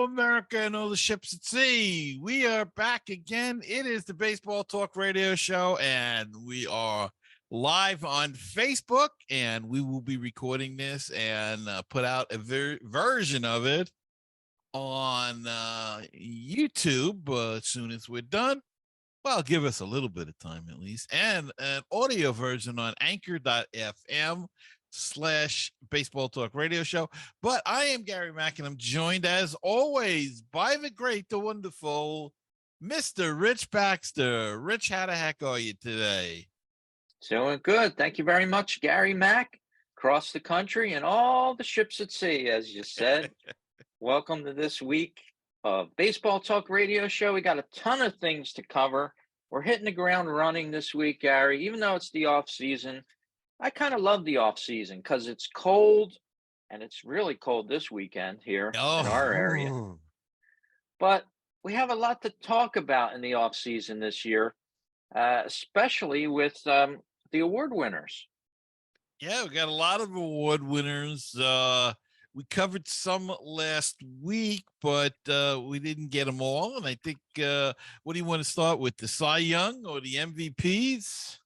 Hello, America, and all the ships at sea. We are back again. It is the Baseball Talk Radio Show, and we are live on Facebook, and we will be recording this and put out a version of it on YouTube as soon as we're done. Well, give us a little bit of time at least, and an audio version on anchor.fm/baseball talk radio show. But I am Gary Mack, and I'm joined as always by the great, the wonderful Mr. Rich Baxter. Rich, how the heck are you today? Doing good. Thank you very much, Gary Mack, across the country and all the ships at sea, as you said. Welcome to this week of Baseball Talk Radio Show. We got a ton of things to cover. We're hitting the ground running this week, Gary. Even though it's the off season, I kind of love the off season because it's cold, and it's really cold this weekend here in our area. But we have a lot to talk about in the off season this year, especially with the award winners. Yeah, we got a lot of award winners. We covered some last week, but we didn't get them all. And I think, what do you want to start with, the Cy Young or the MVPs?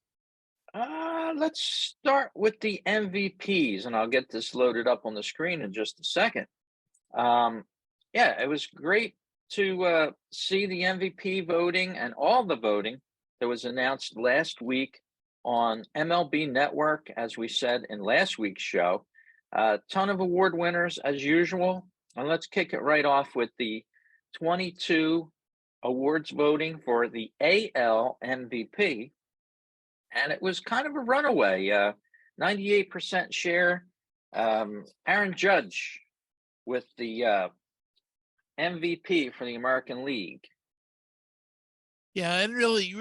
Let's start with the MVPs, and I'll get this loaded up on the screen in just a second. Yeah, it was great to see the MVP voting and all the voting that was announced last week on MLB Network, as we said in last week's show. A ton of award winners as usual. And let's kick it right off with the 22 awards voting for the AL MVP. And it was kind of a runaway, 98% share. Aaron Judge with the MVP for the American League. Yeah, and really,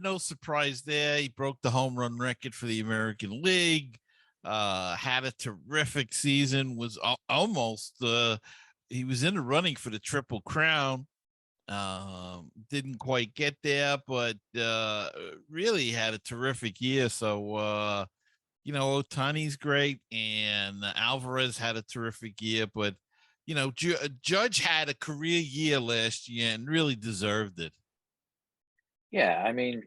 no surprise there. He broke the home run record for the American League. Had a terrific season, was almost he was in the running for the Triple Crown. Didn't quite get there, but really had a terrific year. So Ohtani's great, and Alvarez had a terrific year, but Judge had a career year last year and really deserved it. Yeah, I mean,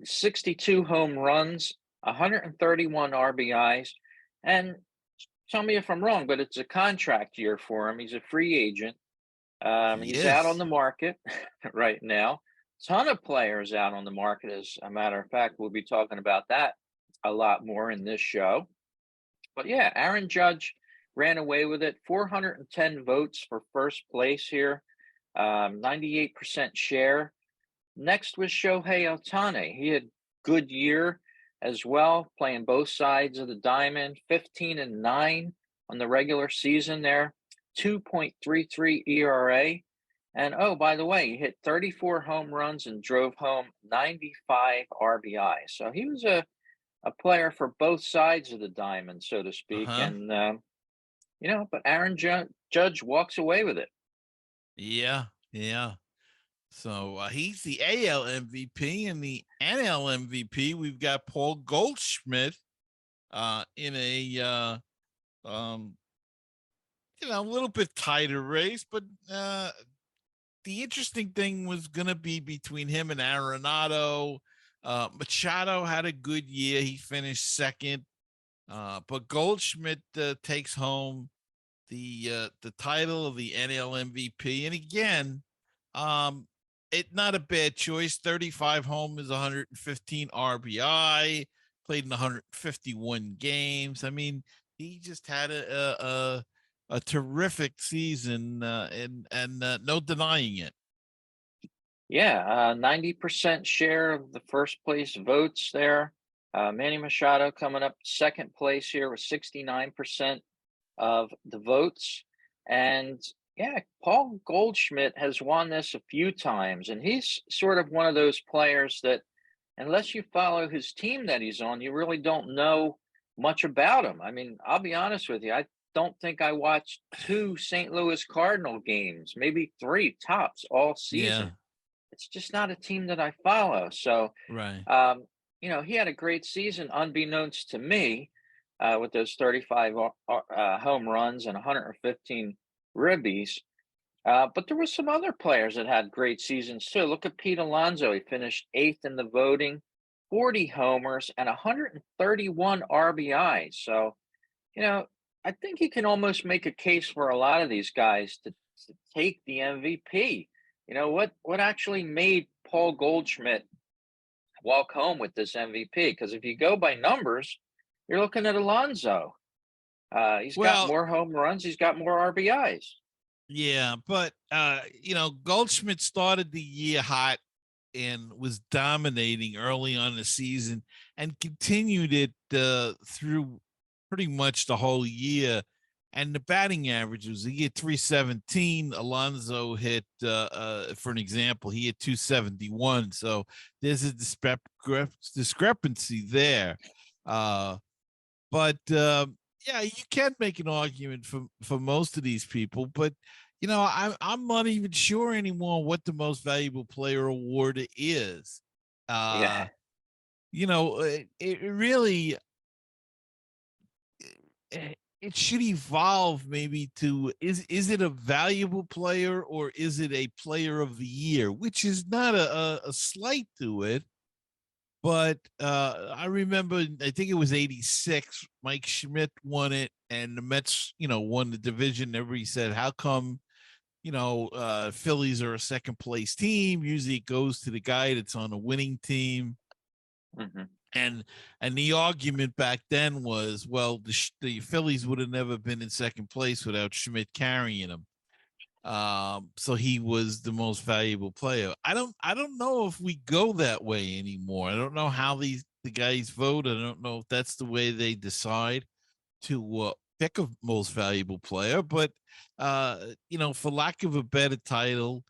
62 home runs, 131 RBIs, and tell me if I'm wrong, but it's a contract year for him. He's a free agent. He's out on the market right now. Ton of players out on the market. As a matter of fact, we'll be talking about that a lot more in this show. But yeah, Aaron Judge ran away with it. 410 votes for first place here, 98% share. Next was Shohei Ohtani. He had good year as well, playing both sides of the diamond, 15-9 on the regular season there, 2.33 ERA. And oh, by the way, he hit 34 home runs and drove home 95 RBI. So he was a player for both sides of the diamond, so to speak. And, but Aaron Judge walks away with it. Yeah. So he's the AL MVP, and the NL MVP. We've got Paul Goldschmidt in a a little bit tighter race, but the interesting thing was going to be between him and Arenado. Machado had a good year; he finished second, but Goldschmidt takes home the title of the NL MVP, and again, not a bad choice. 35 homers, 115 RBI, played in 151 games. I mean, he just had a terrific season, and no denying it. Yeah, 90% share of the first place votes there. Manny Machado coming up second place here with 69% of the votes. And yeah, Paul Goldschmidt has won this a few times, and he's sort of one of those players that, unless you follow his team that he's on, you really don't know much about him. I mean, I'll be honest with you, I don't think I watched 2 St. Louis Cardinal games, maybe 3 tops all season. Yeah. It's just not a team that I follow. So, right. He had a great season, unbeknownst to me, with those 35 home runs and 115 ribbies. But there were some other players that had great seasons too. Look at Pete Alonso. He finished eighth in the voting, 40 homers and 131 RBIs. So, you know, I think you can almost make a case for a lot of these guys to take the MVP. What actually made Paul Goldschmidt walk home with this MVP? Because if you go by numbers, you're looking at Alonso. He's got Well, more home runs. He's got more RBIs. yeah, but Goldschmidt started the year hot and was dominating early on the season and continued it through pretty much the whole year. And the batting average was he hit 317. Alonso hit, for an example, he hit 271. So there's a discrepancy there. But yeah, you can make an argument for most of these people, but I'm not even sure anymore what the most valuable player award is. Yeah, Uh, it really it should evolve maybe to is it a valuable player or is it a player of the year, which is not a slight to it. But I remember, I think it was '86. Mike Schmidt won it, and the Mets, won the division. Everybody said, "How come, Phillies are a second place team? Usually, it goes to the guy that's on a winning team." hmm And the argument back then was, well, the Phillies would have never been in second place without Schmidt carrying them. So he was the most valuable player. I don't know if we go that way anymore. I don't know how the guys vote. I don't know if that's the way they decide to pick a most valuable player. But for lack of a better title,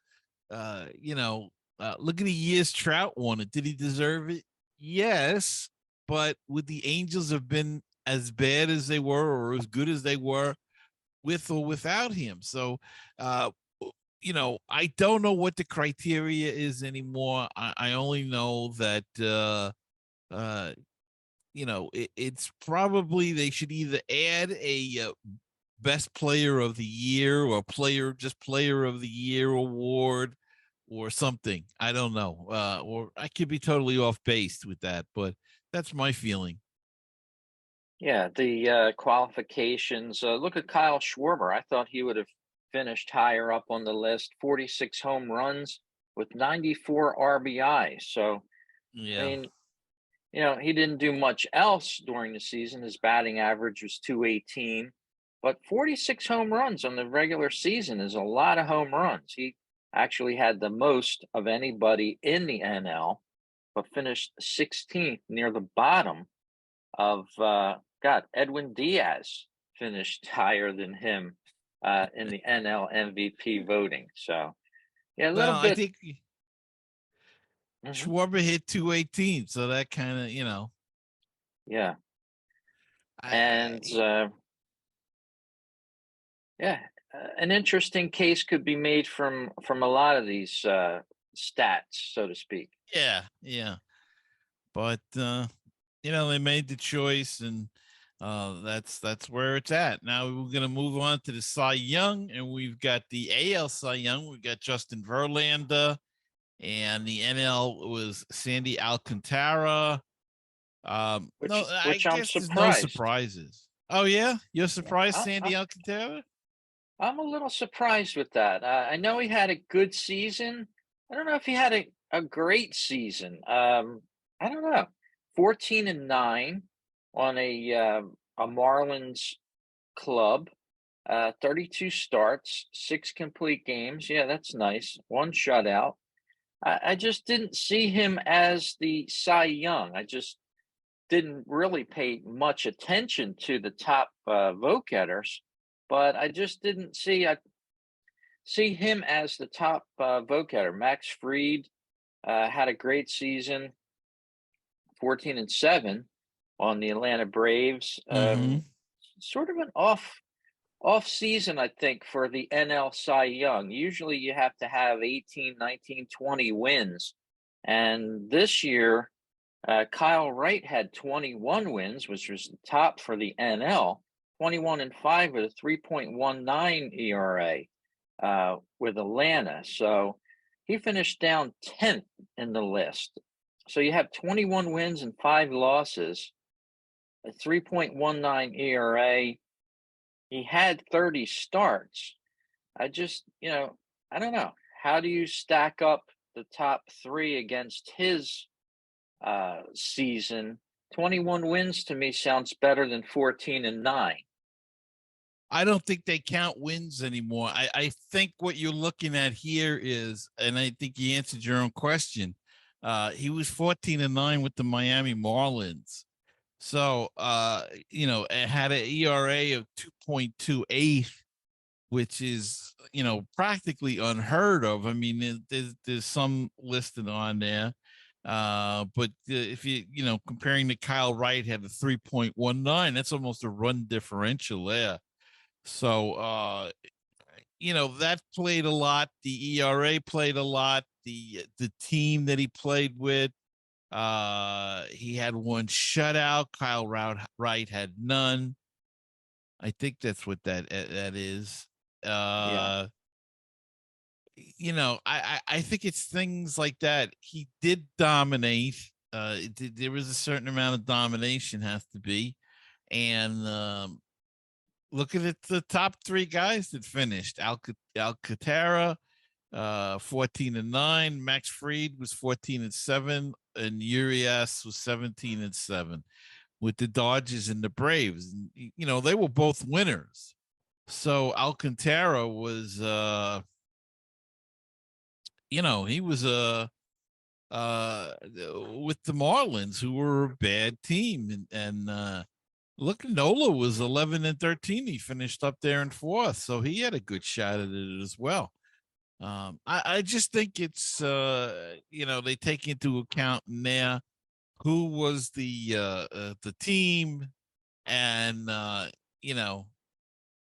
look at the years Trout won it. Did he deserve it? Yes, but would the Angels have been as bad as they were or as good as they were with or without him? So, uh, I don't know what the criteria is anymore. I only know that, uh, it's probably they should either add a best player of the year or player of the year award or something. I don't know. Or I could be totally off base with that, but that's my feeling. yeah. The qualifications. Look at Kyle Schwarber. I thought he would have finished higher up on the list. 46 home runs with 94 RBI. So, I Yeah. mean, he didn't do much else during the season. His batting average was 218, but 46 home runs on the regular season is a lot of home runs. He actually had the most of anybody in the NL, but finished 16th near the bottom of God. Edwin Diaz finished higher than him in the NL MVP voting. So yeah, a little Well, I bit. think Mhm, Schwarber hit 218, so that kind of, yeah, and I yeah, an interesting case could be made from a lot of these stats, so to speak. yeah, yeah. But they made the choice, and that's where it's at. Now we're gonna move on to the Cy Young, and we've got the AL Cy Young. We've got Justin Verlander, and the NL was Sandy Alcantara. Which No, I which I'm guess there's no surprised. surprises. Oh yeah, you're Yeah, surprised, Sandy Alcantara? I'm a little surprised with that. I know he had a good season. I don't know if he had a great season. I don't know. 14-9 on a Marlins club. 32 starts, 6 complete games. Yeah, that's nice. One shutout. I just didn't see him as the Cy Young. I just didn't really pay much attention to the top vote getters, but I just didn't see him as the top vote getter. Max Fried had a great season, 14-7 on the Atlanta Braves. Mm-hmm. Sort of an off season, I think, for the NL Cy Young. Usually you have to have 18, 19, 20 wins. And this year, Kyle Wright had 21 wins, which was the top for the NL, 21-5 with a 3.19 ERA. with Atlanta. So he finished down 10th in the list. So you have 21 wins and 5 losses, a 3.19 ERA. He had 30 starts. I just, I don't know. How do you stack up the top three against his season? 21 wins to me sounds better than 14-9. I don't think they count wins anymore. I think what you're looking at here is, and I think you answered your own question. He was 14-9 with the Miami Marlins. So, it had an ERA of 2.28, which is, practically unheard of. I mean, there's some listed on there. But if comparing to Kyle Wright had a 3.19, that's almost a run differential there. So, that played a lot. The ERA played a lot. The team that he played with, he had one shutout. Kyle Wright had none. I think that's what that is. Yeah, Uh, I think it's things like that. He did dominate. There was a certain amount of domination has to be, and look at it, the top three guys that finished: Alcantara, 14-9. Max Fried was 14-7, and Urias was 17-7 with the Dodgers and the Braves. And, they were both winners. So Alcantara was, he was with the Marlins, who were a bad team, and look, Nola was 11-13. He finished up there in fourth, so he had a good shot at it as well. I just think it's they take into account in there who was the team, and you know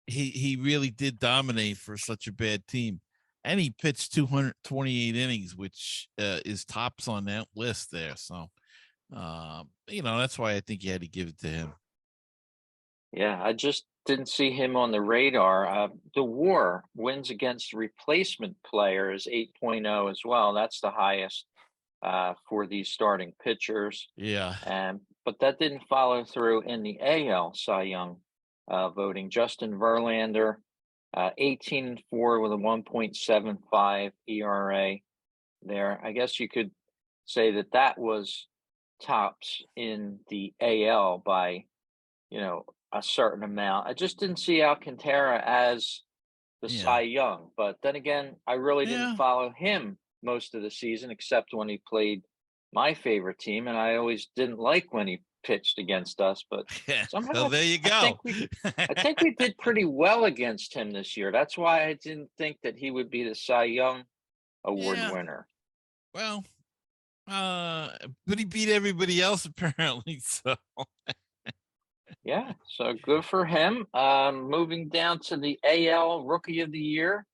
he really did dominate for such a bad team, and he pitched 228 innings, which is tops on that list there. So that's why I think you had to give it to him. yeah. I just didn't see him on the radar. The WAR wins against replacement players 8.0 as well. That's the highest for these starting pitchers. Yeah, And but that didn't follow through in the AL Cy Young voting. Justin Verlander, 18-4 with a 1.75 ERA. There, I guess you could say that that was tops in the AL by a certain amount. I just didn't see Alcantara as the yeah, Cy Young, but then again, I really didn't yeah, follow him most of the season except when he played my favorite team, and I always didn't like when he pitched against us. But yeah. somehow Well, there you I think go. we did pretty well against him this year. That's why I didn't think that he would be the Cy Young Award Yeah. winner. Well, but he beat everybody else apparently. So Yeah, so good for him. Moving down to the AL Rookie of the Year,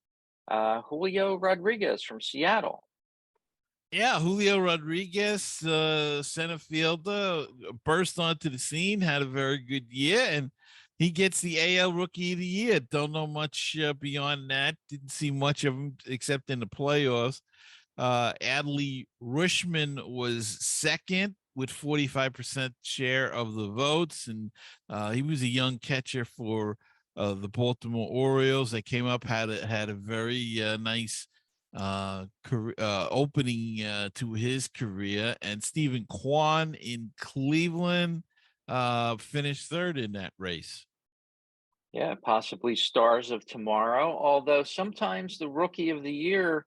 Julio Rodriguez from Seattle. yeah, Julio Rodriguez, center fielder, burst onto the scene, had a very good year, and he gets the AL Rookie of the Year. Don't know much beyond that. Didn't see much of him except in the playoffs. Adley Rushman was second with 45% share of the votes, and he was a young catcher for the Baltimore Orioles. That came up had a very nice opening to his career, and Stephen Kwan in Cleveland finished third in that race. Yeah, possibly stars of tomorrow. Although sometimes the Rookie of the Year,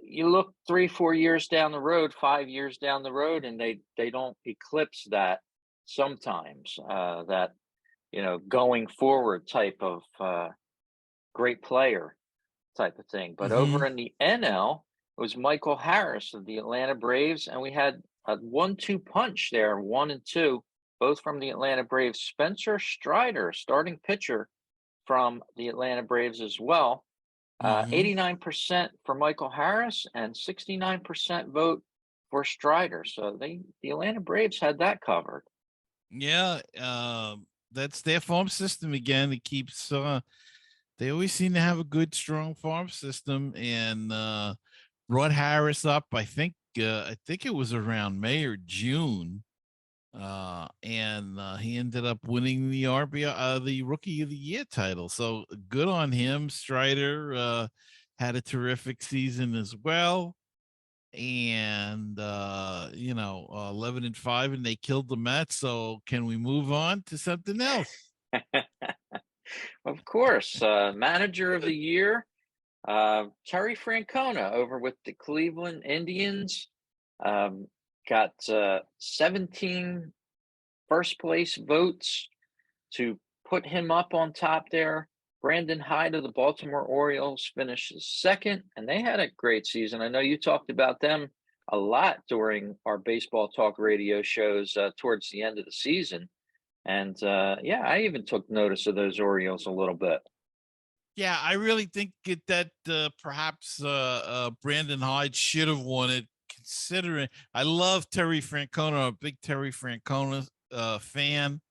you look 3, 4 years down the road, 5 years down the road, and they don't eclipse that sometimes. That going forward type of great player type of thing. But Mm-hmm. over in the NL, it was Michael Harris of the Atlanta Braves, and we had a 1-2 punch there, 1 and 2, both from the Atlanta Braves. Spencer Strider, starting pitcher from the Atlanta Braves as well. Mm-hmm. 89% for Michael Harris and 69% vote for Strider. So the Atlanta Braves had that covered. Yeah, that's their farm system again. It keeps They always seem to have a good, strong farm system, and brought Harris up. I think it was around May or June, and he ended up winning the the Rookie of the Year title. So good on him. Strider had a terrific season as well, and 11-5, and they killed the Mets. So can we move on to something else? Of course, manager of the year, Terry Francona over with the Cleveland Indians. Um, got 17 first place votes to put him up on top there. Brandon Hyde of the Baltimore Orioles finishes second, and they had a great season. I know you talked about them a lot during our baseball talk radio shows towards the end of the season. And yeah, I even took notice of those Orioles a little bit. Yeah, I really think that perhaps Brandon Hyde should have won it, considering I love Terry Francona. I'm a big Terry Francona fan,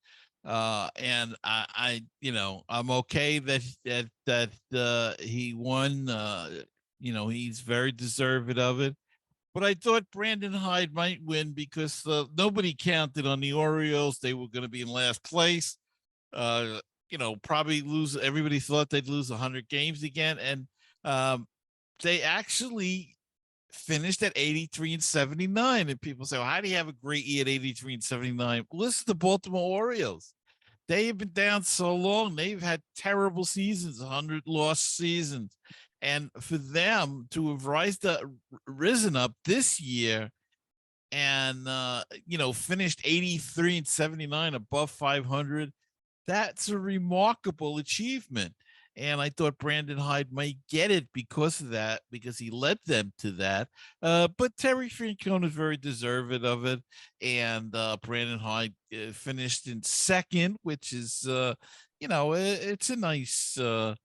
and I'm okay that he won. He's very deserved of it. But I thought Brandon Hyde might win because nobody counted on the Orioles. They were going to be in last place. Probably lose. Everybody thought they'd lose 100 games again, and um, they actually finished at 83-79. And people say, well, how do you have a great year at 83-79? Listen to Baltimore Orioles. They have been down so long. They've had terrible seasons, 100 lost seasons. And for them to have risen up this year and, finished 83-79 above 500, that's a remarkable achievement. And I thought Brandon Hyde might get it because of that, because he led them to that. But Terry Francona is very deserving of it. And Brandon Hyde finished in second, which is, it's a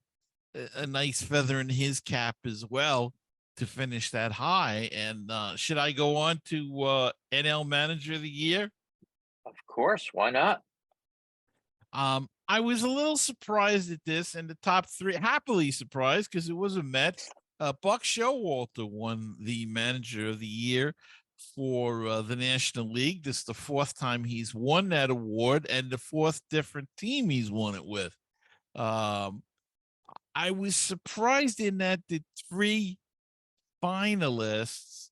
nice feather in his cap as well to finish that high. And should I go on to NL Manager of the Year? Of course, why not? I was a little surprised at this, and the top three, happily surprised because it was a Met. Buck Showalter won the Manager of the Year for the National League. This is the fourth time he's won that award, and the fourth different team he's won it with. Um, I was surprised in that the three finalists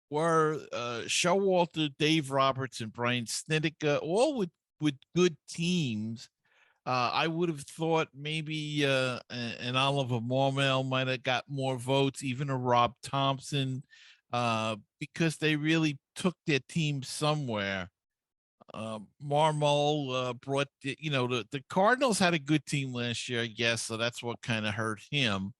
were Showalter, Dave Roberts, and Brian Snideker, all with good teams. I would have thought maybe an Oliver Marmel might have got more votes, even a Rob Thompson, because they really took their team somewhere. Marmol brought the Cardinals had a good team last year, I guess, so that's what kind of hurt him.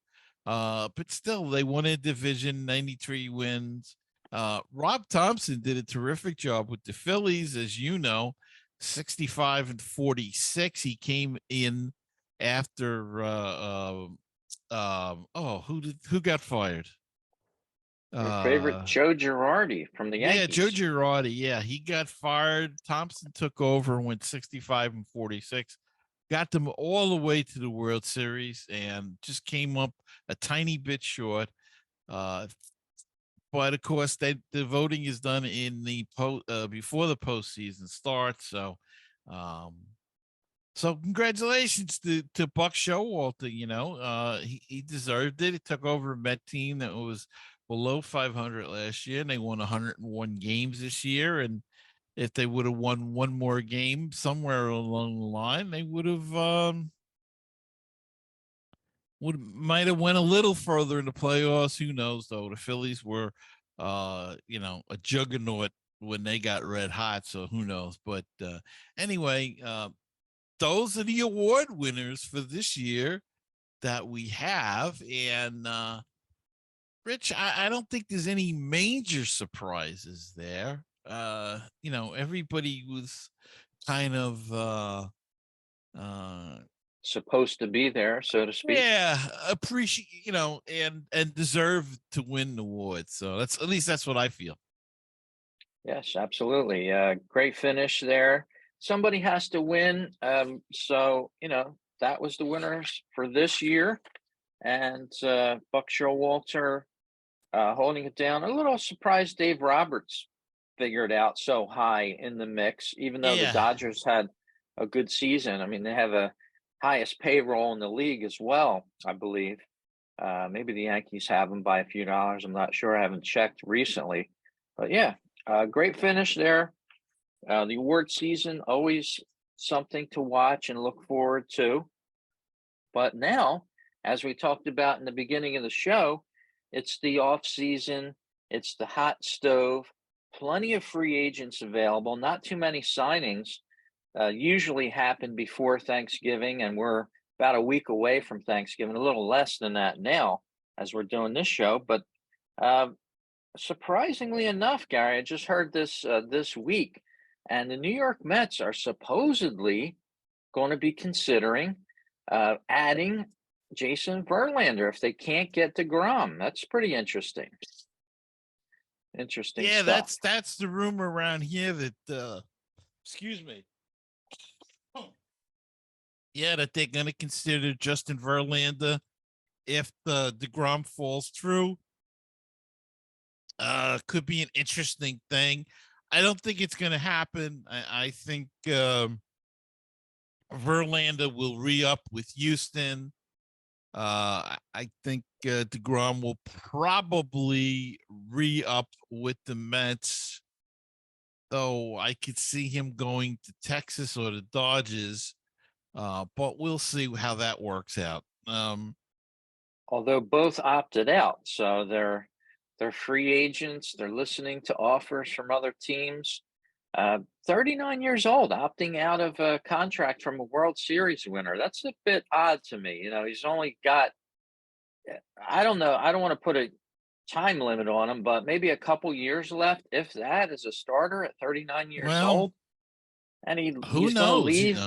But still, they won a division, 93 wins. Rob Thompson did a terrific job with the Phillies, as you know, 65-46. He came in after who got fired? Your favorite Uh Joe Girardi from the yeah, Joe Yankees. Girardi. Yeah, he got fired. Thompson took over and went 65-46. Got them all the way to the World Series and just came up a tiny bit short. Uh, but of course, the voting is done in the before the postseason starts. Um, so congratulations to Buck Showalter. He deserved it. He took over a Met team that was below 500 last year, and they won 101 games this year. And if they would have won one more game somewhere along the line, they would might have went a little further in the playoffs. Who knows though? The Phillies were a juggernaut when they got red hot, so who knows. But anyway, those are the award winners for this year that we have. And Rich, I don't think there's any major surprises there. Everybody was kind of uh Supposed to be there, so to speak. yeah, appreciate, and deserve to win the award. So that's, at least that's what I feel. Yes, absolutely. Great finish there. Somebody has to win. So, that was the winners for this year. And Buck Showalter holding it down. A little surprised Dave Roberts figured out so high in the mix, even though the Yeah. Dodgers had a good season. I mean, they have a highest payroll in the league as well, I believe. Maybe the Yankees have them by a few dollars. I'm not sure. I haven't checked recently, but yeah, great finish there. The award season always something to watch and look forward to. But now, as we talked about in the beginning of the show, it's the off season, it's the hot stove, plenty of free agents available, not too many signings. Usually happen before Thanksgiving, and we're about a week away from Thanksgiving, a little less than that now as we're doing this show. But uh, surprisingly enough, Gary, I just heard this this week, and the New York Mets are supposedly going to be considering adding Jason Verlander if they can't get to Grom. That's pretty interesting. Interesting Yeah, stuff. that's the rumor around here that excuse me. Yeah, that they're gonna consider Justin Verlander if the DeGrom falls through. Could be an interesting thing. I don't think it's gonna happen. I think Verlander will re-up with Houston. I think DeGrom will probably re-up with the Mets, though I could see him going to Texas or the Dodgers. But we'll see how that works out. Although both opted out, so they're free agents. They're listening to offers from other teams. 39 years old, opting out of a contract from a World Series winner. That's a bit odd to me. You know, he's only got, I don't know, I don't want to put a time limit on him, but maybe a couple years left, if that, as a starter at 39 years Well, old. And who he's going to knows? leave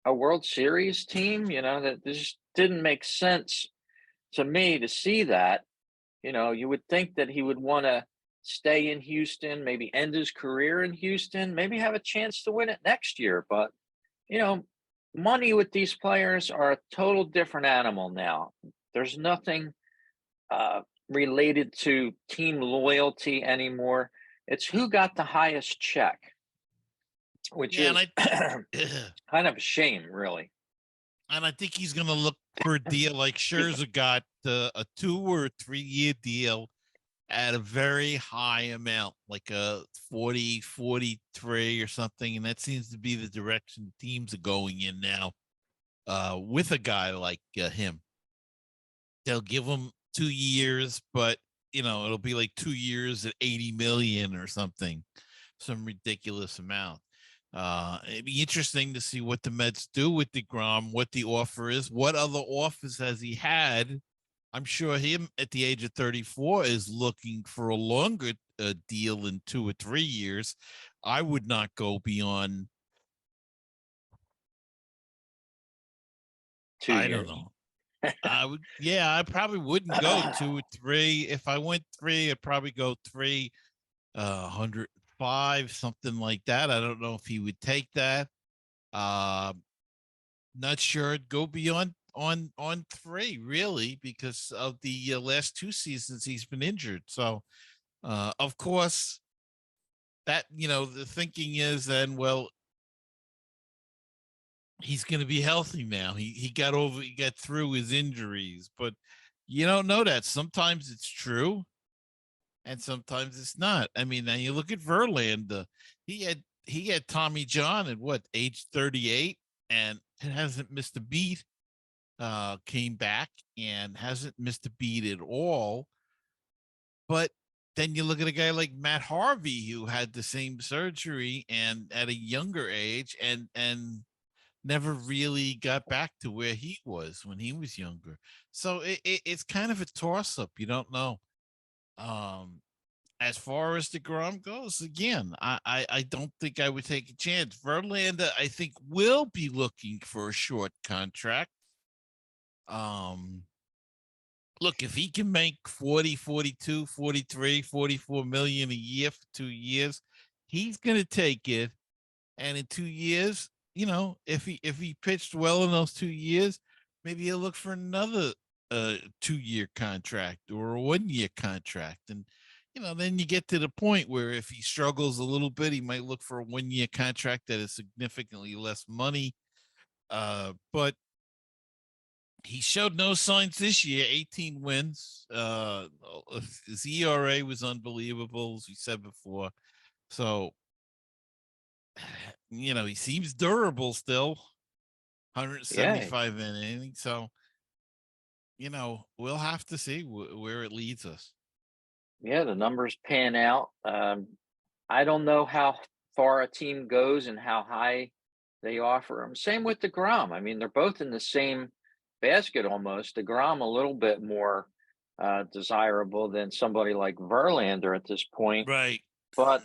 a World Series team. You know, that just didn't make sense to me to see that. You know, you would think that he would want to stay in Houston, maybe end his career in Houston, maybe have a chance to win it next year. But, you know, money with these players are a total different animal now. There's nothing related to team loyalty anymore. It's who got the highest check, which Yeah, and is I think kind of a shame, really. and I think he's going to look for a deal like Scherzer got a 2 or 3 year deal at a very high amount, like a 40, 43 or something. And that seems to be the direction teams are going in now with a guy like him. They'll give him 2 years, but it'll be like 2 years at 80 million or something, some ridiculous amount. It'd be interesting to see what the Mets do with DeGrom, what the offer is, what other offers has he had. I'm sure him at the age of 34 is looking for a longer deal in 2 or 3 years. I would not go beyond, I don't 2 years. know. Yeah, I probably wouldn't go 2 or 3. If I went 3, I'd probably go 3, 105, something like that. I don't know if he would take that. Uh, Not sure I'd go beyond on 3 really because of the last 2 seasons he's been injured. So, of course, that the thinking is then, well, he's going to be healthy now. He got through his injuries, but you don't know that. Sometimes it's true, and sometimes it's not. I mean, now you look at Verlander. He had Tommy John at what age 38, and it hasn't missed a beat. Came back and hasn't missed a beat at all. But then you look at a guy like Matt Harvey who had the same surgery and at a younger age and never really got back to where he was when he was younger. So it's kind of a toss up. You don't know. Um, as far as the Grom goes, again, I don't think I would take a chance. Verlander, I think, will be looking for a short contract. Um, Look, if he can make 40, 42, 43, 44 million a year for 2 years, he's going to take it. And in 2 years, if he pitched well in those 2 years, maybe he'll look for another 2-year contract or a 1-year contract. And then you get to the point where if he struggles a little bit, he might look for a 1-year contract that is significantly less money. But he showed no signs this year. 18 wins. His ERA was unbelievable, as we said before. So, he seems durable still. Yeah, 175 innings. So, we'll have to see where it leads us. yeah, the numbers pan out. I don't know how far a team goes and how high they offer him. Same with DeGrom. I mean, they're both in the same basket almost. DeGrom a little bit more desirable than somebody like Verlander at this point, Right. but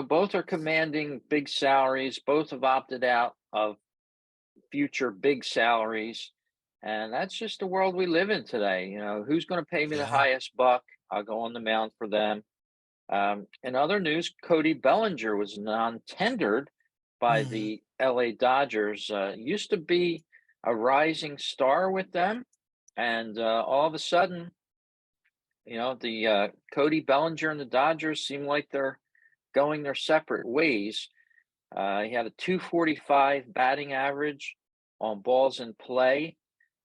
both are commanding big salaries. Both have opted out of future big salaries. And that's just the world we live in today. Who's going to pay me the Yeah. highest buck? I'll go on the mound for them. In other news, Cody Bellinger was non-tendered by Hmm. the LA Dodgers. Used to be a rising star with them, and all of a sudden, the Cody Bellinger and the Dodgers seem like they're going their separate ways. He had a 245 batting average on balls in play,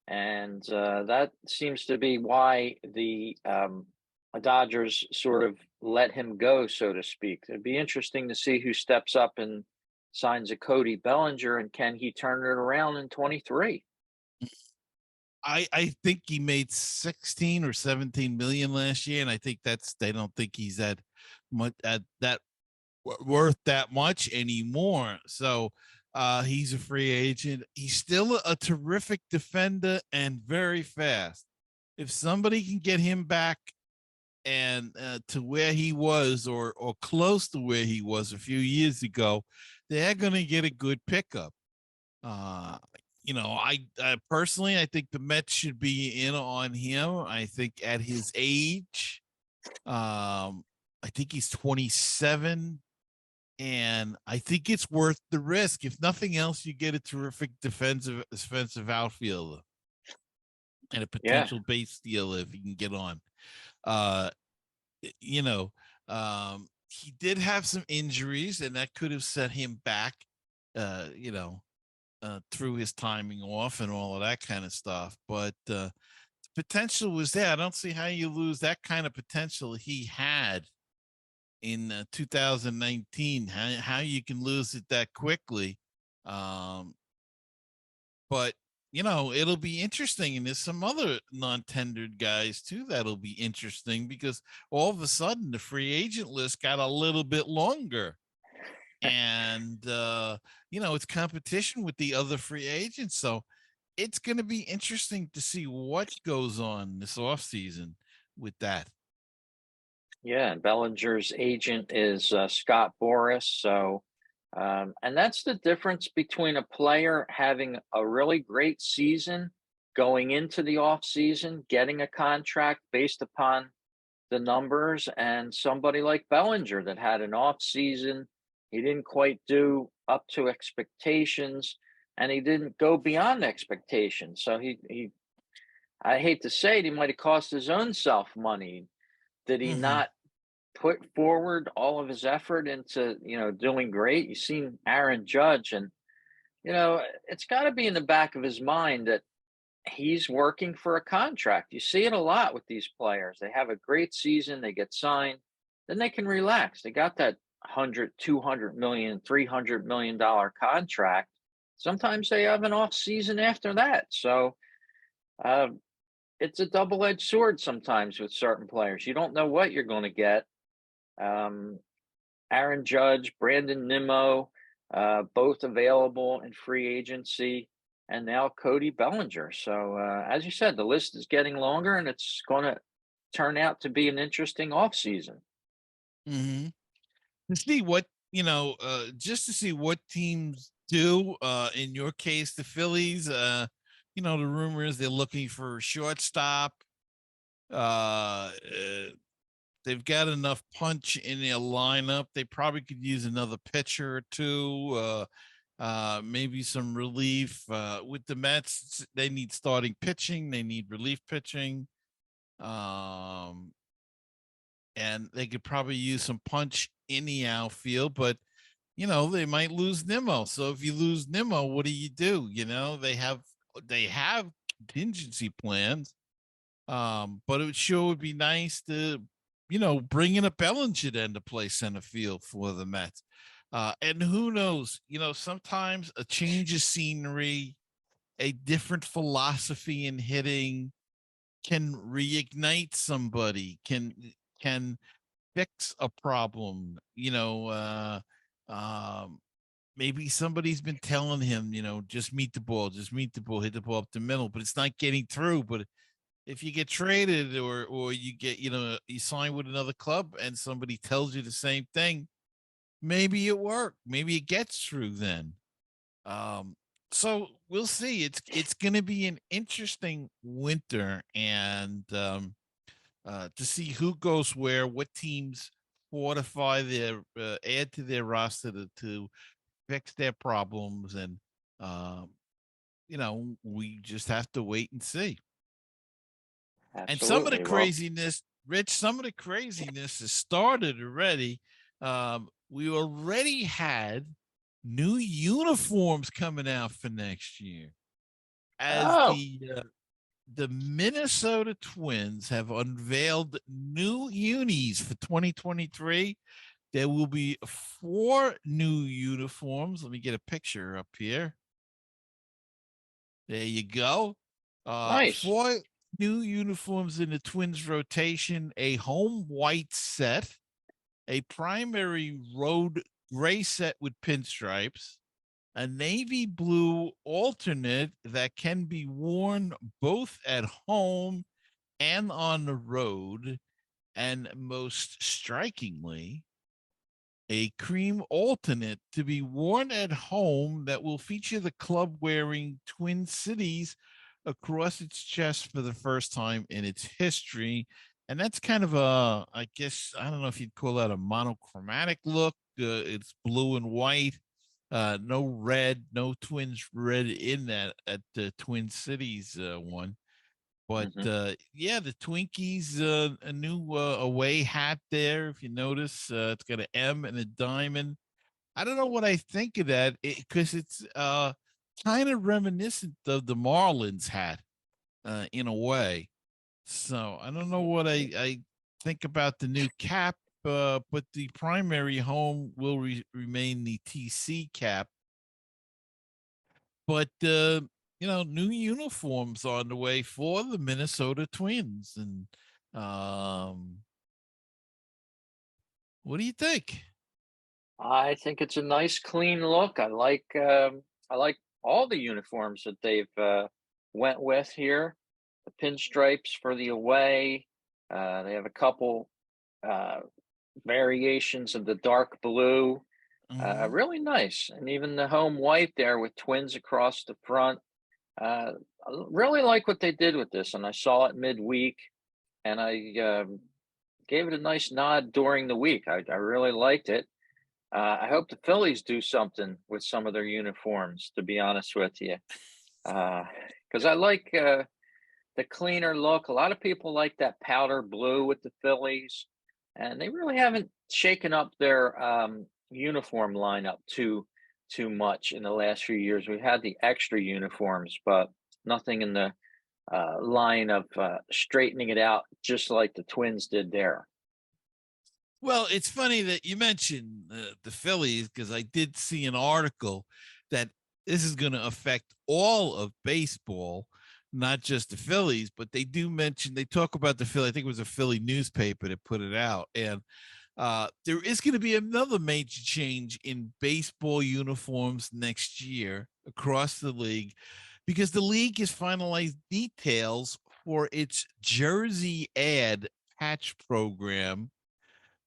and that seems to be why the Dodgers sort of let him go, so to speak. It'd be interesting to see who steps up and signs a Cody Bellinger, and can he turn it around in 23? I think he made 16 or 17 million last year, and I think they don't think he's at much at that worth that much anymore. So he's a free agent. He's still a terrific defender and very fast. If somebody can get him back and to where he was, or close to where he was a few years ago, they're going to get a good pickup. Uh, I personally, I think the Mets should be in on him. I think at his age, I think he's 27, and I think it's worth the risk. If nothing else, you get a terrific defensive outfielder and a Yeah, potential base stealer if he can get on. Uh, you know, he did have some injuries, and that could have set him back. Uh, you know, through his timing off and all of that kind of stuff. But potential was there. I don't see how you lose that kind of potential he had in 2019. How you can lose it that quickly. Um, but it'll be interesting, and there's some other non-tendered guys too that'll be interesting, because all of a sudden the free agent list got a little bit longer, and it's competition with the other free agents. So it's going to be interesting to see what goes on this offseason with that. yeah. And Bellinger's agent is Scott Boris. So, and that's the difference between a player having a really great season going into the off season, getting a contract based upon the numbers, and somebody like Bellinger that had an off season. He didn't quite do up to expectations, and he didn't go beyond expectations. So he I hate to say it, he might have cost his own self money. Did he Hmm. not put forward all of his effort into, doing great? You've seen Aaron Judge, and it's got to be in the back of his mind that he's working for a contract. You see it a lot with these players. They have a great season, they get signed, then they can relax. They got that 100, 200 million, $300 million contract. Sometimes they have an off season after that. So uh, it's a double edged sword sometimes with certain players. You don't know what you're going to get. Um, Aaron Judge, Brandon Nimmo, both available in free agency, and now Cody Bellinger. So, as you said, the list is getting longer, and it's going to turn out to be an interesting offseason. Hmm. To see what just to see what teams do. In your case, the Phillies. The rumor is they're looking for a shortstop. They've got enough punch in their lineup. They probably could use another pitcher or two. maybe some relief with the Mets. They need starting pitching. They need relief pitching. Um, and they could probably use some punch in the outfield, but they might lose Nimmo. So if you lose Nimmo, what do? They have contingency plans. But it sure would be nice to, bring in a Bellinger then to play center field for the Mets. And who knows, sometimes a change of scenery, a different philosophy in hitting can reignite somebody, can fix a problem. Um, Maybe somebody's been telling him, just just meet the ball, hit the ball up the middle, but it's not getting through. But if you get traded or you get, you sign with another club and somebody tells you the same thing, maybe it worked. Maybe it gets through then. Um, so we'll see. It's going to be an interesting winter, and to see who goes where, what teams fortify their add to their roster to fix their problems, and um, we just have to wait and see. And some of the Absolutely. Well, craziness, Rich, some of the craziness has started already. We already had new uniforms coming out for next year, as oh, the Minnesota Twins have unveiled new unis for 2023. There will be 4 new uniforms. Let me get a picture up here. There you go. nice. 4 new uniforms in the Twins rotation: a home white set, a primary road gray set with pinstripes, a navy blue alternate that can be worn both at home and on the road, and most strikingly, a cream alternate to be worn at home that will feature the club wearing Twin Cities across its chest for the first time in its history. And that's kind of I guess, I don't know if you'd call that a monochromatic look. It's blue and white, no red, no Twins red in that at the Twin Cities one. But Hmm. yeah, the Twinkies, a new away hat there. If you notice, it's got an M and a diamond. I don't know what I think of that because it's kind of reminiscent of the Marlins hat in a way. So I don't know what I think about the new cap, but the primary home will remain the TC cap. But new uniforms on the way for the Minnesota Twins, and um, what do you think? I think it's a nice, clean look. I like all the uniforms that they've went with here. The pinstripes for the away. They have a couple uh, variations of the dark blue. Hmm. Really nice, and even the home white there with twins across the front. I really like what they did with this, and I saw it midweek, and I gave it a nice nod during the week. I really liked it. I hope the Phillies do something with some of their uniforms, to be honest with you, because I like the cleaner look. A lot of people like that powder blue with the Phillies, and they really haven't shaken up their uniform lineup too much in the last few years. We had the extra uniforms, but nothing in the line of straightening it out, just like the Twins did there. Well, it's funny that you mentioned the Phillies, because I did see an article that this is going to affect all of baseball, not just the Phillies, but they talk about the Philly. I think it was a Philly newspaper that put it out. And there is going to be another major change in baseball uniforms next year across the league, because the league has finalized details for its jersey ad patch program.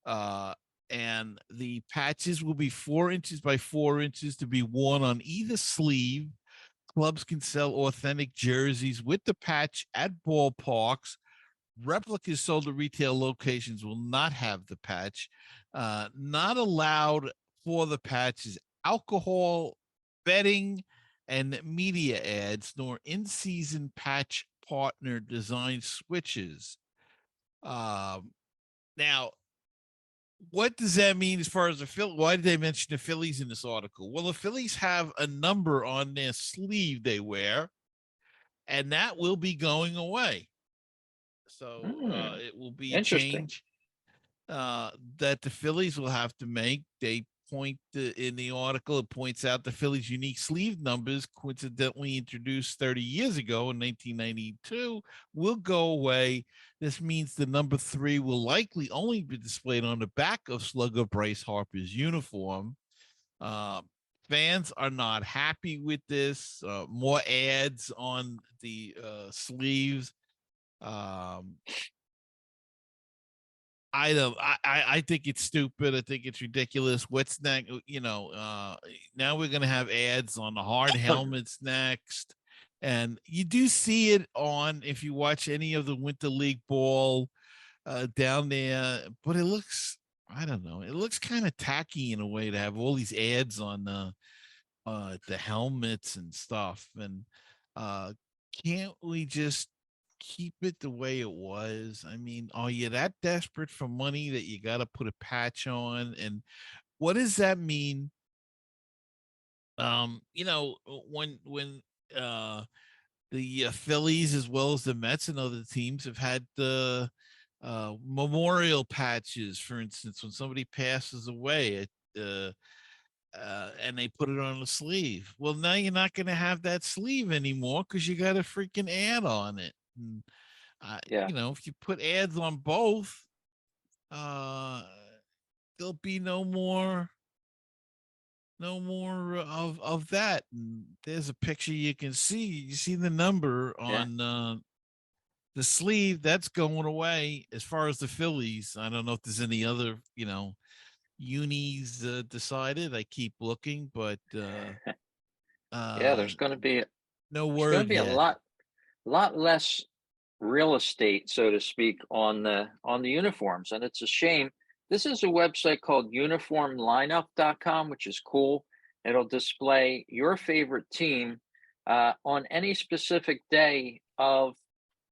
uh, and the patches will be 4 inches by 4 inches to be worn on either sleeve. Clubs can sell authentic jerseys with the patch at ballparks. Replicas sold at retail locations will not have the patch. Not allowed for the patch is alcohol betting and media ads, nor in-season patch partner design switches. Um, Now, what does that mean as far as the Phillies? Why did they mention the Phillies in this article? Well, the Phillies have a number on their sleeve they wear, and that will be going away. So Hmm. it will be a Interesting. change that the Phillies will have to make. They in the article, it points out the Phillies' unique sleeve numbers, coincidentally introduced 30 years ago in 1992, will go away. This means the number 3 will likely only be displayed on the back of slugger Bryce Harper's uniform. Uh, Fans are not happy with this. More ads on the sleeves. Um, I don't. I think it's stupid. I think it's ridiculous. What's next? Now we're gonna have ads on the hard helmets next, and you do see it on if you watch any of the Winter League ball down there. But it looks, I don't know. It looks kind of tacky in a way to have all these ads on the helmets and stuff. And uh, can't we just keep it the way it was? I mean, are you that desperate for money that you got to put a patch on? And what does that mean? When uh, the Phillies as well as the Mets and other teams have had the memorial patches, for instance, when somebody passes away, and they put it on the sleeve. Well, now you're not going to have that sleeve anymore because you got a freaking ad on it. And, Yeah. if you put ads on both, uh, there'll be no more of that. And there's a picture you can see. You see the number Yeah. on the sleeve that's going away. As far as the Phillies, I don't know if there's any other unis decided. I keep looking, but Yeah. uh, no There's going to word be a yet. lot less real estate, so to speak, on the uniforms, and it's a shame. This is a website called uniformlineup.com, which is cool. It'll display your favorite team on any specific day of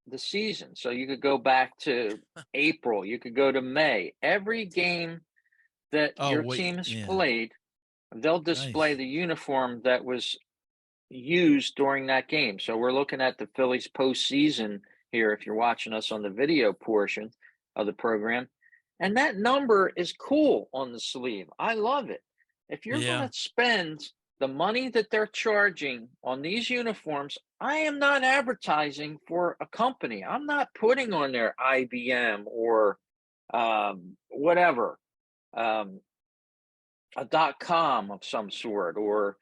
the season. So you could go back to April, you could go to May. Every game that Oh your wait, team has yeah, played, they'll display nice. the uniform that was used during that game. So we're looking at the Phillies postseason here, if you're watching us on the video portion of the program. And that number is cool on the sleeve. I love it. If you're going Yeah, to spend the money that they're charging on these uniforms, I am not advertising for a company. I'm not putting on their IBM or whatever. Um, a .com of some sort or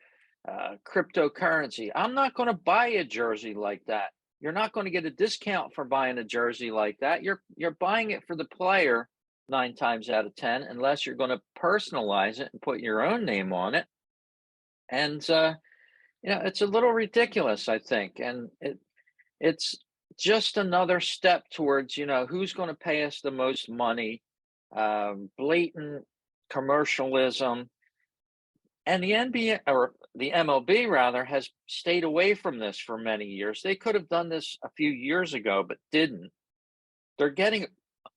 cryptocurrency. I'm not going to buy a jersey like that. You're not going to get a discount for buying a jersey like that. You're buying it for the player 9 times out of 10, unless you're going to personalize it and put your own name on it. And it's a little ridiculous, I think, and it's just another step towards who's going to pay us the most money. Blatant commercialism, and the NBA, or the MLB rather, has stayed away from this for many years. They could have done this a few years ago, but didn't. They're getting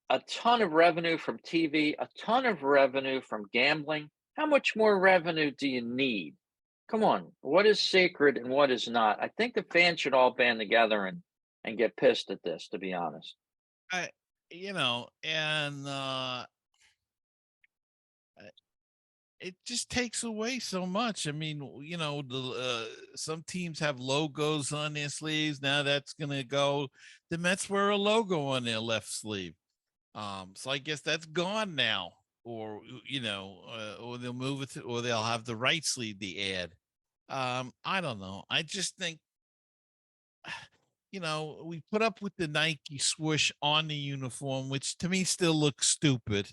a ton of revenue from TV, a ton of revenue from gambling. How much more revenue do you need? Come on, what is sacred and what is not? I think the fans should all band together and get pissed at this, to be honest. I and it just takes away so much. I mean, some teams have logos on their sleeves. Now that's gonna go. The Mets wear a logo on their left sleeve. So I guess that's gone now, or or they'll move it to, or they'll have the right sleeve the ad. I don't know. I just think we put up with the Nike swoosh on the uniform, which to me still looks stupid.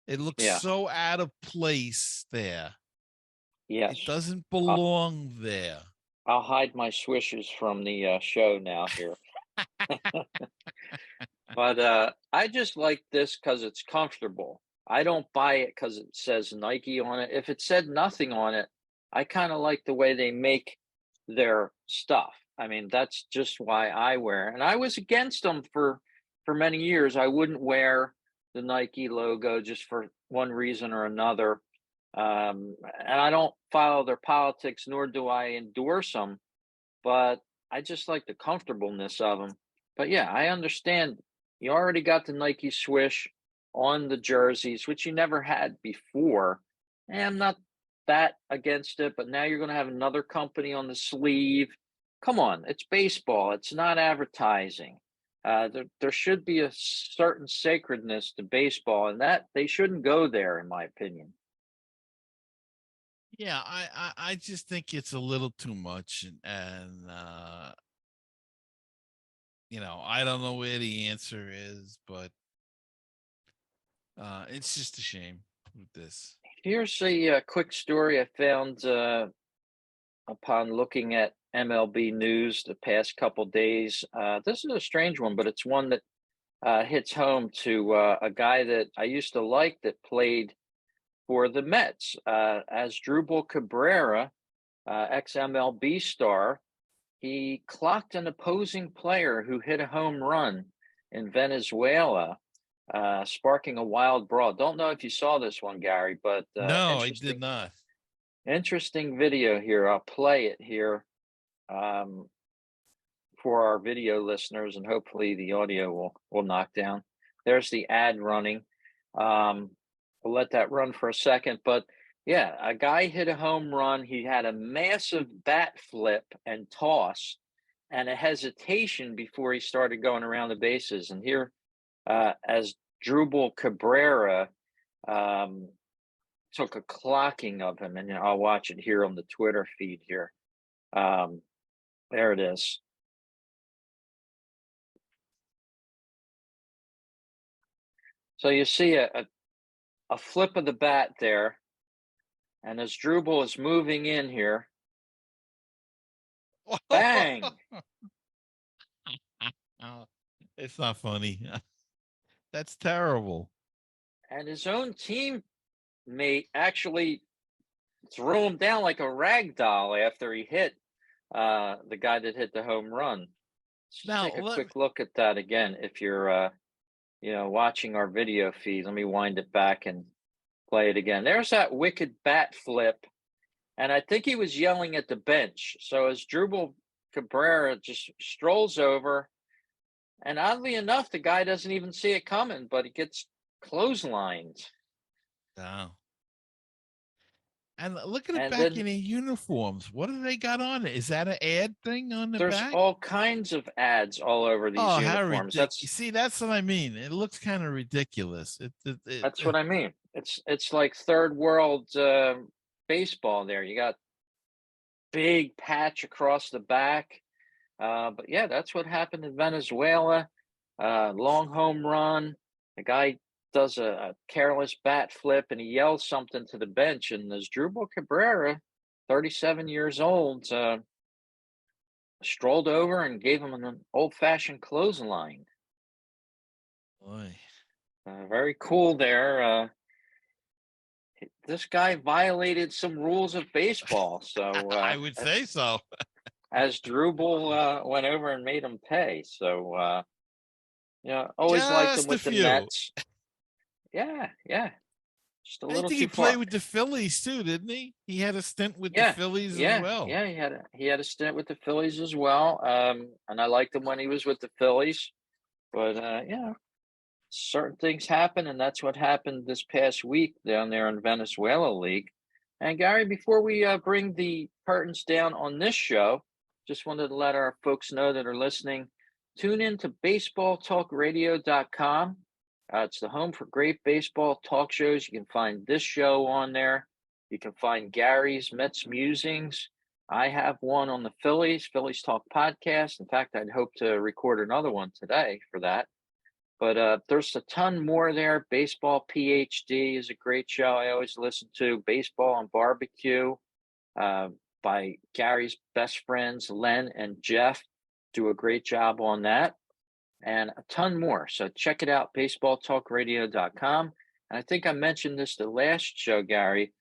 It looks Yeah. so out of place there. It Yes. doesn't Uh, belong there. I'll hide my swishes from the show now here. But I just like this because it's comfortable. I don't buy it because it says Nike on it. If it said nothing on it, I kind of like the way they make their stuff. I mean, that's just why I wear. And I was against them for many years. I wouldn't wear the Nike logo just for one reason or another. And I don't follow their politics, nor do I endorse them. But I just like the comfortableness of them. But yeah, I understand. You already got the Nike swish on the jerseys, which you never had before. And I'm not that against it, but now you're going to have another company on the sleeve. Come on, it's baseball. It's not advertising. There should be a certain sacredness to baseball, and that they shouldn't go there, in my opinion. Yeah, I just think it's a little too much, and I don't know where the answer is, but it's just a shame with this. Here's a, quick story I found upon looking at MLB news the past couple days. This is a strange one, but it's one that hits home to a guy that I used to like that played for the Mets, as Drupal Cabrera, ex MLB star. He clocked an opposing player who hit a home run in Venezuela, sparking a wild brawl. Don't know if you saw this one, Gary, but No, I did not. interesting video here. I'll play it here um, for our video listeners, and hopefully the audio will knock down. There's the ad running. We'll let that run for a second, but yeah, a guy hit a home run. He had a massive bat flip and toss, and a hesitation before he started going around the bases. And here, as Drupal Cabrera um, took a clocking of him, and I'll watch it here on the Twitter feed here. Um, there it is. So you see a flip of the bat there, and as Drupal is moving in here, bang! Oh, it's not funny. That's terrible. And his own teammate actually threw him down like a rag doll after he hit the guy that hit the home run. Let's just Now, take a quick look at that again. If you're watching our video feed, let me wind it back and play it again. There's that wicked bat flip, and I think he was yelling at the bench. So as Drupal Cabrera just strolls over, and oddly enough, the guy doesn't even see it coming, but he gets clotheslined. no. And look at it And back then in their uniforms. What do they got on it? Is that an ad thing on the there's back? all kinds of ads all over these Oh, how uniforms. ridiculous! See, that's what I mean. It looks kind of ridiculous. That's what I mean. It's like third world baseball there. You got big patch across the back. But yeah, that's what happened in Venezuela. Long home run. The guy does a careless bat flip and he yells something to the bench. And as Drupal Cabrera, 37 years old, strolled over and gave him an old fashioned clothesline. Boy. Very cool there. This guy violated some rules of baseball. So I would say so. as Drupal went over and made him pay. So always liked him Just a with the few. Mets. Yeah, yeah, just a I little think he too played far. with the Phillies too, didn't he? He had a stint with the Yeah, Phillies as yeah, well. yeah. He had a stint with the Phillies as well. And I liked him when he was with the Phillies. But certain things happen, and that's what happened this past week down there in Venezuela League. And Gary, before we bring the curtains down on this show, just wanted to let our folks know that are listening. Tune in to baseballtalkradio.com. It's the home for great baseball talk shows. You can find this show on there. You can find Gary's Mets Musings. I have one on the Phillies Talk podcast. In fact, I'd hope to record another one today for that. But there's a ton more there. Baseball PhD is a great show I always listen to. Baseball on Barbecue by Gary's best friends, Len and Jeff, do a great job on that. And a ton more. So check it out, baseballtalkradio.com. And I think I mentioned this the last show, Gary,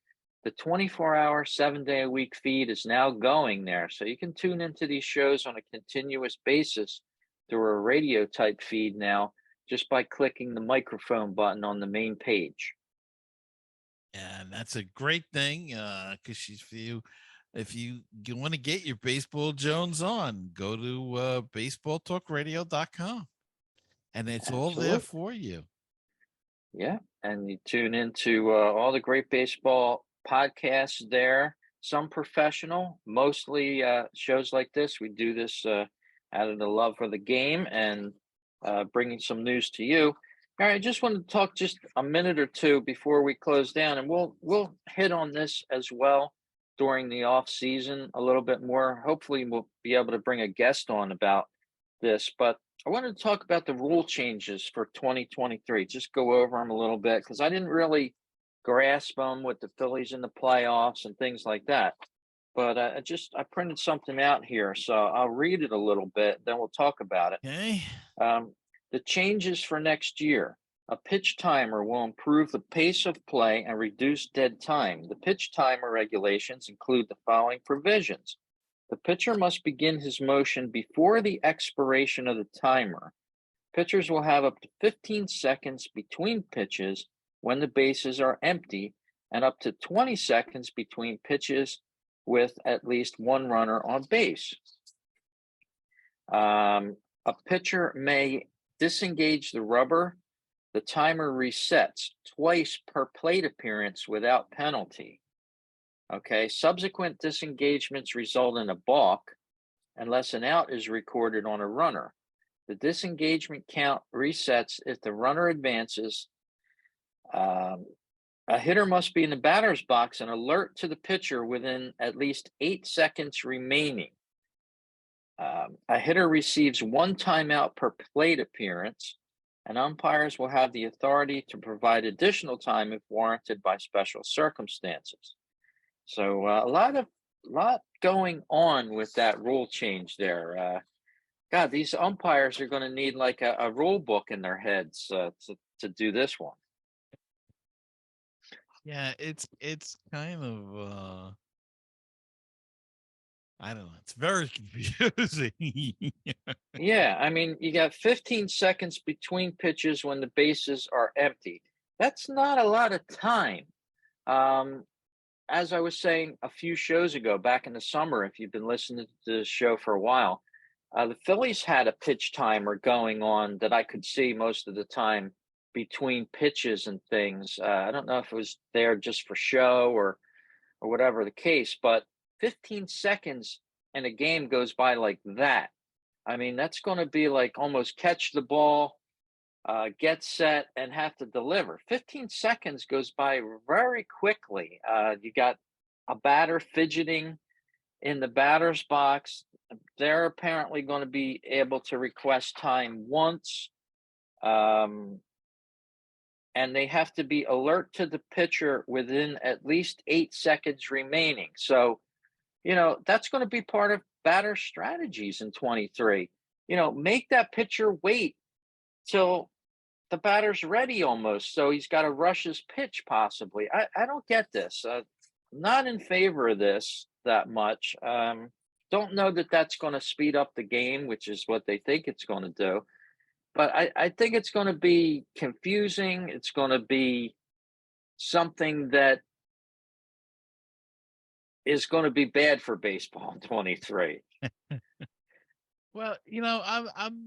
The 24-hour, 7-day-a-week feed is now going there. So you can tune into these shows on a continuous basis through a radio type feed now just by clicking the microphone button on the main page. And that's a great thing, because if you want to get your Baseball Jones on, go to baseballtalkradio.com, and it's all there Absolutely. for you. Yeah, and you tune into all the great baseball podcasts there. Some professional, mostly shows like this. We do this out of the love for the game and bringing some news to you. All right, I just wanted to talk just a minute or two before we close down, and we'll hit on this as well during the off season a little bit more. Hopefully, we'll be able to bring a guest on about this, but I wanted to talk about the rule changes for 2023. Just go over them a little bit because I didn't really grasp them with the Phillies in the playoffs and things like that. But I printed something out here, so I'll read it a little bit, then we'll talk about it. Okay. The changes for next year. A pitch timer will improve the pace of play and reduce dead time. The pitch timer regulations include the following provisions. The pitcher must begin his motion before the expiration of the timer. Pitchers will have up to 15 seconds between pitches when the bases are empty and up to 20 seconds between pitches with at least one runner on base. A pitcher may disengage the rubber. The timer resets twice per plate appearance without penalty. Okay, subsequent disengagements result in a balk unless an out is recorded on a runner. The disengagement count resets if the runner advances. A hitter must be in the batter's box and alert to the pitcher within at least 8 seconds remaining. A hitter receives one timeout per plate appearance, and umpires will have the authority to provide additional time if warranted by special circumstances. So a lot going on with that rule change there. God, these umpires are going to need like a rule book in their heads to do this one. Yeah, it's kind of I don't know. It's very confusing. Yeah, I mean, you got 15 seconds between pitches when the bases are empty. That's not a lot of time. Um, as I was saying a few shows ago, back in the summer, if you've been listening to the show for a while, the Phillies had a pitch timer going on that I could see most of the time between pitches and things. I don't know if it was there just for show or whatever the case, but 15 seconds in a game goes by like that. I mean, that's going to be like almost catch the ball, get set, and have to deliver. 15 seconds goes by very quickly. You got a batter fidgeting in the batter's box. They're apparently going to be able to request time once. And they have to be alert to the pitcher within at least 8 seconds remaining. So, that's going to be part of batter strategies in 23. Make that pitcher wait till the batter's ready almost. So he's got to rush his pitch possibly. I don't get this. I'm not in favor of this that much. Don't know that that's going to speed up the game, which is what they think it's going to do. But I think it's going to be confusing. It's going to be something that is going to be bad for baseball in 23. Well, I'm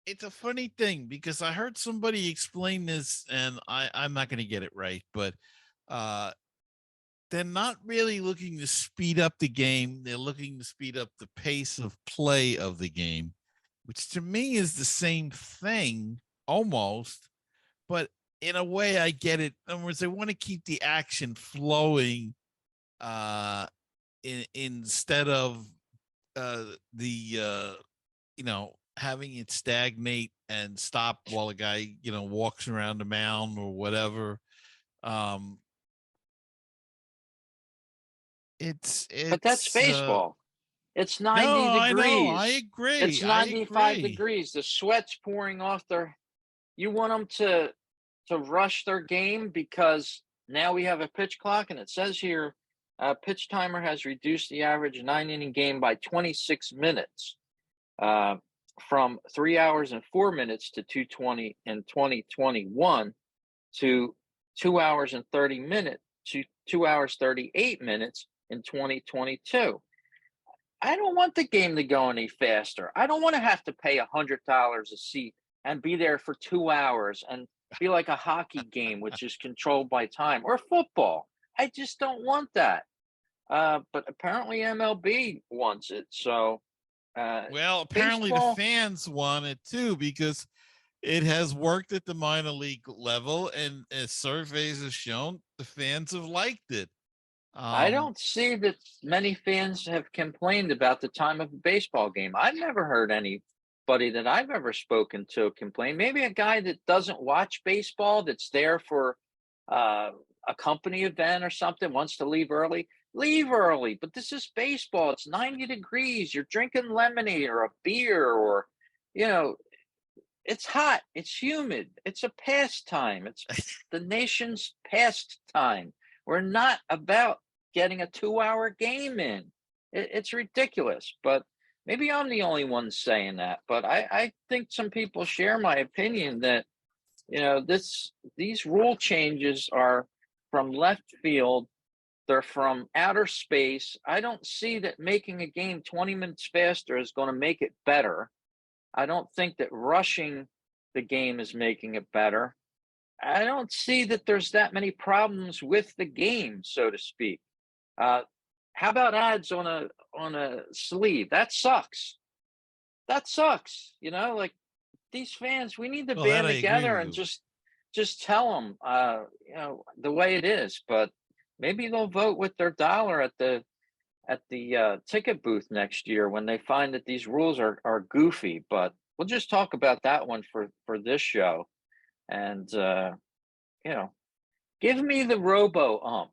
it's a funny thing because I heard somebody explain this and I'm not going to get it right, but uh they're not really looking to speed up the game. They're looking to speed up the pace of play of the game, which to me is the same thing almost, but in a way I get it. In other words, they want to keep the action flowing instead of the having it stagnate and stop while a guy walks around the mound or whatever. um But that's it's baseball. It's no, 90 I know, I degrees. agree, It's I 95 agree. degrees. The sweat's pouring off their. You want them to rush their game because now we have a pitch clock, and it says here, pitch timer has reduced the average 9 inning game by 26 minutes, uh, from 3 hours and 4 minutes to 2:20 in 2021 to 2 hours and 30 minutes to 2 hours 38 minutes in 2022. I don't want the game to go any faster. I don't want to have to pay $100 a seat and be there for 2 hours and be like a hockey game, which is controlled by time, or football. I just don't want that. But apparently MLB wants it. So Well, apparently the baseball, fans want it too because it has worked at the minor league level, and as surveys have shown, the fans have liked it. I Um, don't see that many fans have complained about the time of a baseball game. I've never heard anybody that I've ever spoken to complain. Maybe a guy that doesn't watch baseball, that's there for uh, a company event or something, wants to leave early. Leave early, but this is baseball. It's 90 degrees. You're drinking lemonade or a beer, or, you know, it's hot. It's humid. It's a pastime. It's the nation's pastime. We're not about getting a 2 hour game in. It's ridiculous. But maybe I'm the only one saying that. But I think some people share my opinion that, these rule changes are from left field. They're from outer space. I don't see that making a game 20 minutes faster is going to make it better. I don't think that rushing the game is making it better. I don't see that there's that many problems with the game, so to speak. Uh, how about ads on a sleeve? That sucks. That sucks. Like, these fans, we need to well, that band I agree together with and you. just tell them, the way it is. But maybe they'll vote with their dollar at the ticket booth next year when they find that these rules are goofy. But we'll just talk about that one for this show. And you know, give me the robo ump,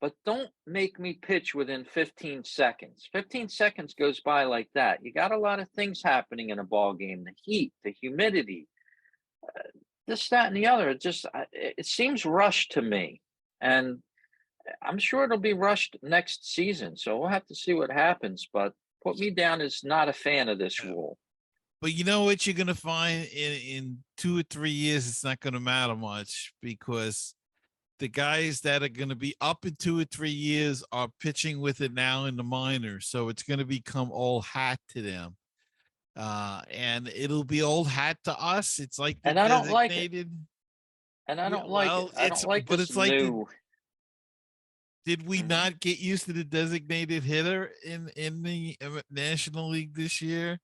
but don't make me pitch within 15 seconds. 15 seconds goes by like that. You got a lot of things happening in a ball game: the heat, the humidity, this, that, and the other. It seems rushed to me, and I'm sure it'll be rushed next season. So we'll have to see what happens. But put me down as not a fan of this Yeah. rule. But you know what you're gonna find in 2 or 3 years, it's not gonna matter much because the guys that are gonna be up in 2 or 3 years are pitching with it now in the minors. So it's gonna become old hat to them. And it'll be old hat to us. It's like the And I don't like it. designated. And I Yeah, don't like it. well, I don't like but this it's like the new. did we Mhm. not get used to the designated hitter in the National League this year?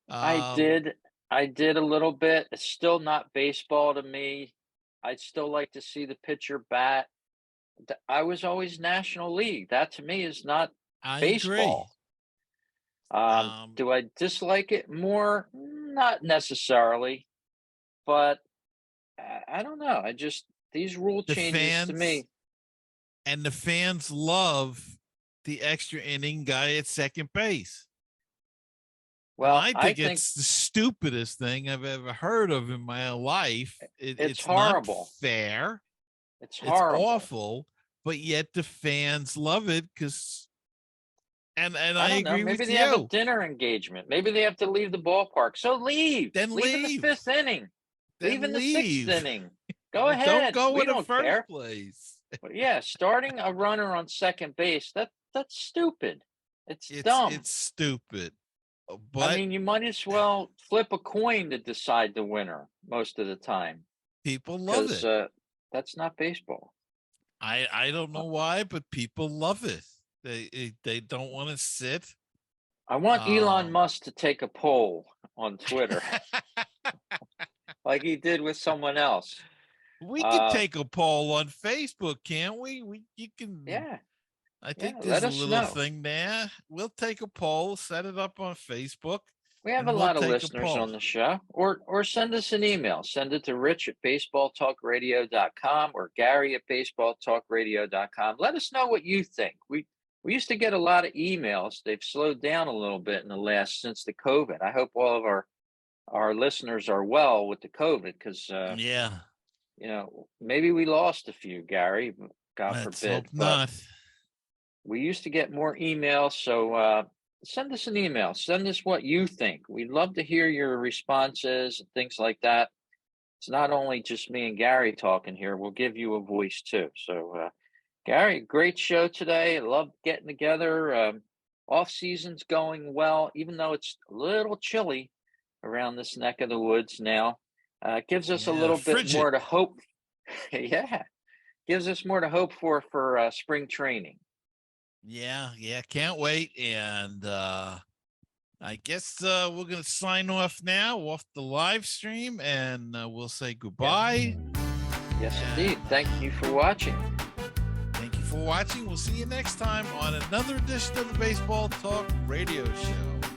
I Um, did. I did a little bit. It's still not baseball to me. I'd still like to see the pitcher bat. I was always National League. That to me is not I agree. baseball. Um, Do I dislike it more? Not necessarily, but I don't know. These rule the changes to fans me. and the fans love the extra inning guy at second base. And Well, I I think think it's the stupidest thing I've ever heard of in my life. it's It's not horrible. fair. It's It's horrible. awful, but yet the fans love it because and I I don't know. agree Maybe with they have a you. dinner engagement. Maybe they have to leave the ballpark. So leave. Then Leave in the leave. fifth inning. Leave in Then the sixth leave. inning. Go Don't ahead. go We in the don't first care. place. But yeah, starting a runner on second base, that's stupid. It's It's dumb. stupid. I But mean, you might as well flip a coin to decide the winner most of the time, people love because it. that's not baseball. I don't Uh, know why, but people love it. They don't want to sit. I want Elon Um Musk to take a poll on Twitter like he did with someone else. we could Uh, take a poll on Facebook, can't we? We you can yeah, I yeah. think there's Let a us little know. thing there. We'll take a poll, set it up on Facebook, We have a and we'll lot of take a listeners poll. on the show. Or send us an email. Send it to Rich at baseballtalkradio.com or Gary at baseballtalkradio.com. Let us know what you think. We used to get a lot of emails. They've slowed down a little bit in the last since the COVID. I hope all of our listeners are well with the COVID, because Yeah. maybe we lost a few, Gary, God Let's forbid, hope but not. we used to get more emails. So send us an email. Send us what you think. We'd love to hear your responses and things like that. It's not only just me and Gary talking here. We'll give you a voice too. So, Gary, great show today. I love getting together. Off season's going well, even though it's a little chilly around this neck of the woods now. Gives us a Yeah, little bit frigid. more to hope. Yeah, gives us more to hope for spring training. Yeah, can't wait. And I guess we're gonna sign off now, off the live stream, and we'll say Yes, goodbye. yes, And indeed. Thank you for watching. thank you for watching. We'll see you next time on another edition of the Baseball Talk Radio Show.